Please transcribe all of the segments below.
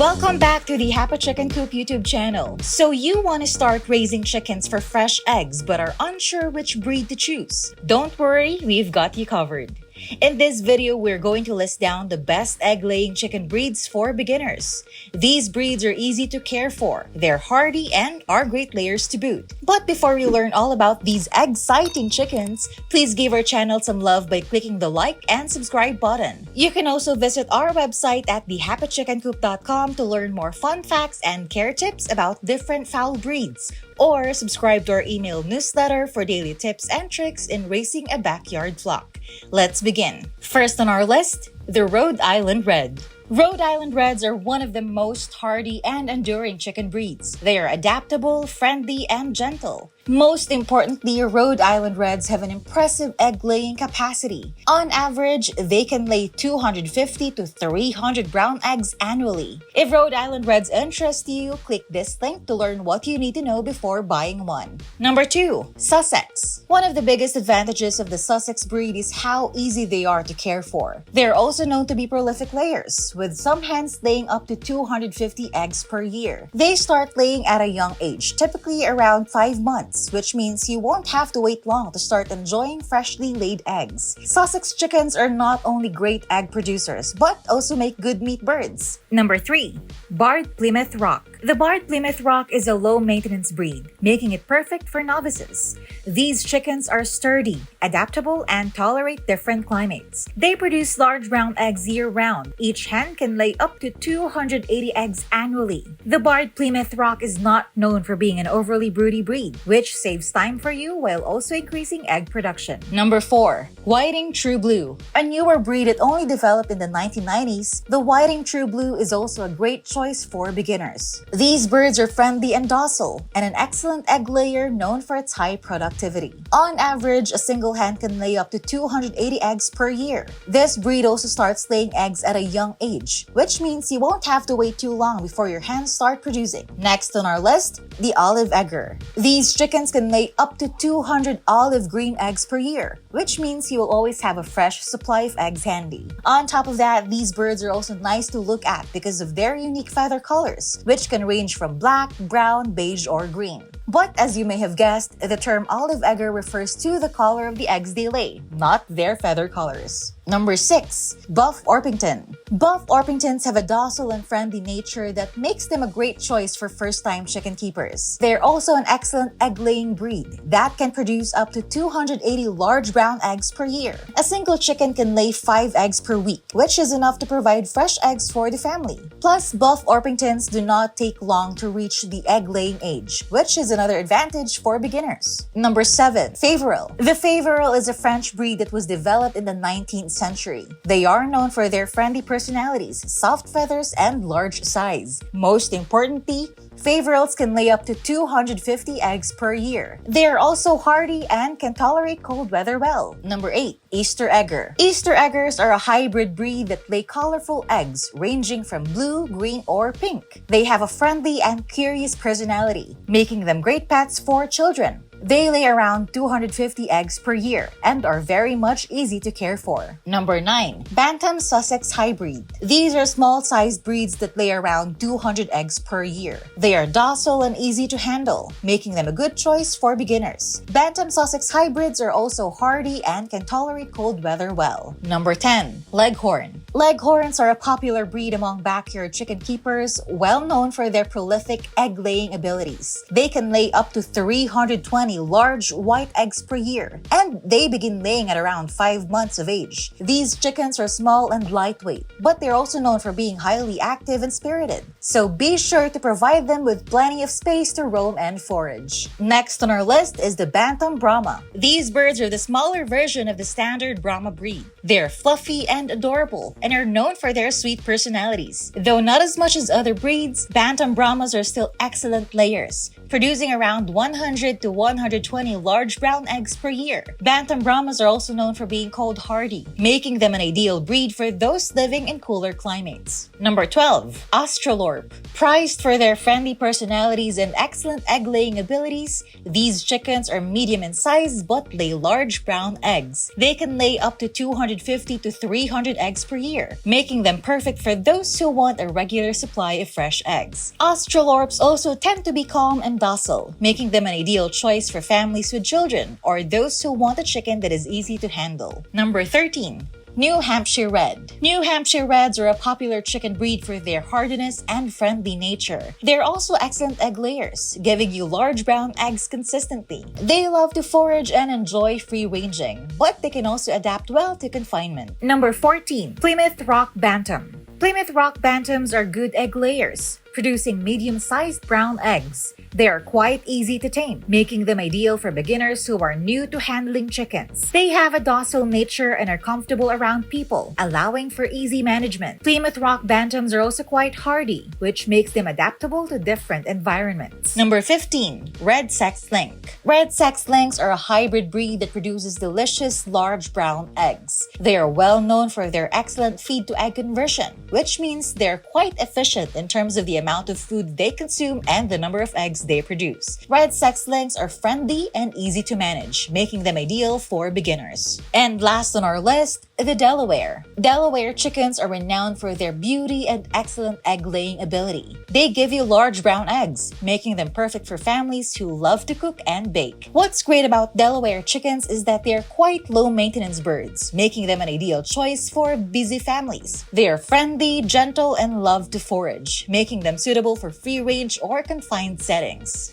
Welcome back to the Happy Chicken Coop YouTube channel. So you want to start raising chickens for fresh eggs but are unsure which breed to choose? Don't worry, we've got you covered. In this video, we're going to list down the best egg-laying chicken breeds for beginners. These breeds are easy to care for, they're hardy, and are great layers to boot. But before we learn all about these egg-sighting chickens, please give our channel some love by clicking the like and subscribe button. You can also visit our website at thehappychickencoop.com to learn more fun facts and care tips about different fowl breeds, or subscribe to our email newsletter for daily tips and tricks in raising a backyard flock. Let's begin. First on our list, the Rhode Island Red. Rhode Island Reds are one of the most hardy and enduring chicken breeds. They are adaptable, friendly, and gentle. Most importantly, Rhode Island Reds have an impressive egg-laying capacity. On average, they can lay 250 to 300 brown eggs annually. If Rhode Island Reds interest you, click this link to learn what you need to know before buying one. Number 2. Sussex. One of the biggest advantages of the Sussex breed is how easy they are to care for. They are also known to be prolific layers, with some hens laying up to 250 eggs per year. They start laying at a young age, typically around 5 months. Which means you won't have to wait long to start enjoying freshly laid eggs. Sussex chickens are not only great egg producers, but also make good meat birds. Number 3. Barred Plymouth Rock. The Barred Plymouth Rock is a low-maintenance breed, making it perfect for novices. These chickens are sturdy, adaptable, and tolerate different climates. They produce large brown eggs year-round. Each hen can lay up to 280 eggs annually. The Barred Plymouth Rock is not known for being an overly broody breed, which saves time for you while also increasing egg production. Number 4. Whiting True Blue. A newer breed that only developed in the 1990s, the Whiting True Blue is also a great choice for beginners. These birds are friendly and docile, and an excellent egg layer known for its high productivity. On average, a single hen can lay up to 280 eggs per year. This breed also starts laying eggs at a young age, which means you won't have to wait too long before your hens start producing. Next on our list, the Olive Eggar. These chickens can lay up to 200 olive green eggs per year, which means you will always have a fresh supply of eggs handy. On top of that, these birds are also nice to look at because of their unique feather colors, which can range from black, brown, beige, or green. But as you may have guessed, the term olive eggar refers to the color of the eggs they lay, not their feather colors. Number 6. Buff Orpington. Buff Orpingtons have a docile and friendly nature that makes them a great choice for first-time chicken keepers. They're also an excellent egg-laying breed that can produce up to 280 large brown eggs per year. A single chicken can lay 5 eggs per week, which is enough to provide fresh eggs for the family. Plus, Buff Orpingtons do not take long to reach the egg-laying age, which is another advantage for beginners. Number 7. Favil. The Favil is a French breed that was developed in the 19th century. They are known for their friendly personalities, soft feathers, and large size. Most importantly, Favils can lay up to 250 eggs per year. They are also hardy and can tolerate cold weather well. Number 8. Easter Eggar. Easter Eggars are a hybrid breed that lay colorful eggs ranging from blue, green, or pink. They have a friendly and curious personality, making them great pets for children. They lay around 250 eggs per year and are very much easy to care for. Number 9. Bantam Sussex Hybrid. These are small-sized breeds that lay around 200 eggs per year. They are docile and easy to handle, making them a good choice for beginners. Bantam Sussex Hybrids are also hardy and can tolerate cold weather well. Number 10. Leghorn. Leghorns are a popular breed among backyard chicken keepers, well known for their prolific egg-laying abilities. They can lay up to 320 large white eggs per year, and they begin laying at around 5 months of age. These chickens are small and lightweight, but they're also known for being highly active and spirited. So be sure to provide them with plenty of space to roam and forage. Next on our list is the Bantam Brahma. These birds are the smaller version of the standard Brahma breed. They're fluffy and adorable, and are known for their sweet personalities. Though not as much as other breeds, Bantam Brahmas are still excellent layers, producing around 100 to 120 large brown eggs per year. Bantam Brahmas are also known for being cold hardy, making them an ideal breed for those living in cooler climates. Number 12. Ostor. Prized for their friendly personalities and excellent egg-laying abilities, these chickens are medium in size but lay large brown eggs. They can lay up to 250 to 300 eggs per year. year, making them perfect for those who want a regular supply of fresh eggs. Australorps also tend to be calm and docile, making them an ideal choice for families with children or those who want a chicken that is easy to handle. Number 13. New Hampshire Red. New Hampshire Reds are a popular chicken breed for their hardiness and friendly nature. They're also excellent egg layers, giving you large brown eggs consistently. They love to forage and enjoy free ranging, but they can also adapt well to confinement. Number 14. Plymouth Rock Bantam. Plymouth Rock Bantams are good egg layers, producing medium-sized brown eggs. They are quite easy to tame, making them ideal for beginners who are new to handling chickens. They have a docile nature and are comfortable around people, allowing for easy management. Plymouth Rock Bantams are also quite hardy, which makes them adaptable to different environments. Number 15. Red Sex Link. Red Sex Links are a hybrid breed that produces delicious, large brown eggs. They are well known for their excellent feed-to-egg conversion, which means they're quite efficient in terms of the amount of food they consume and the number of eggs they produce. Red Sex Links are friendly and easy to manage, making them ideal for beginners. And last on our list, the Delaware. Delaware chickens are renowned for their beauty and excellent egg-laying ability. They give you large brown eggs, making them perfect for families who love to cook and bake. What's great about Delaware chickens is that they are quite low-maintenance birds, making them an ideal choice for busy families. They are friendly, gentle, and love to forage, making them suitable for free-range or confined settings.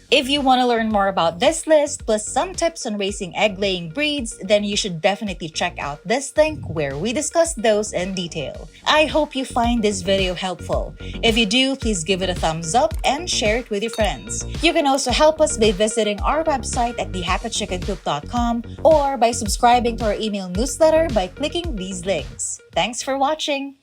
If you want to learn more about this list, plus some tips on raising egg-laying breeds, then you should definitely check out this link where we discuss those in detail. I hope you find this video helpful. If you do, please give it a thumbs up and share it with your friends. You can also help us by visiting our website at thehappychickencoop.com or by subscribing to our email newsletter by clicking these links. Thanks for watching!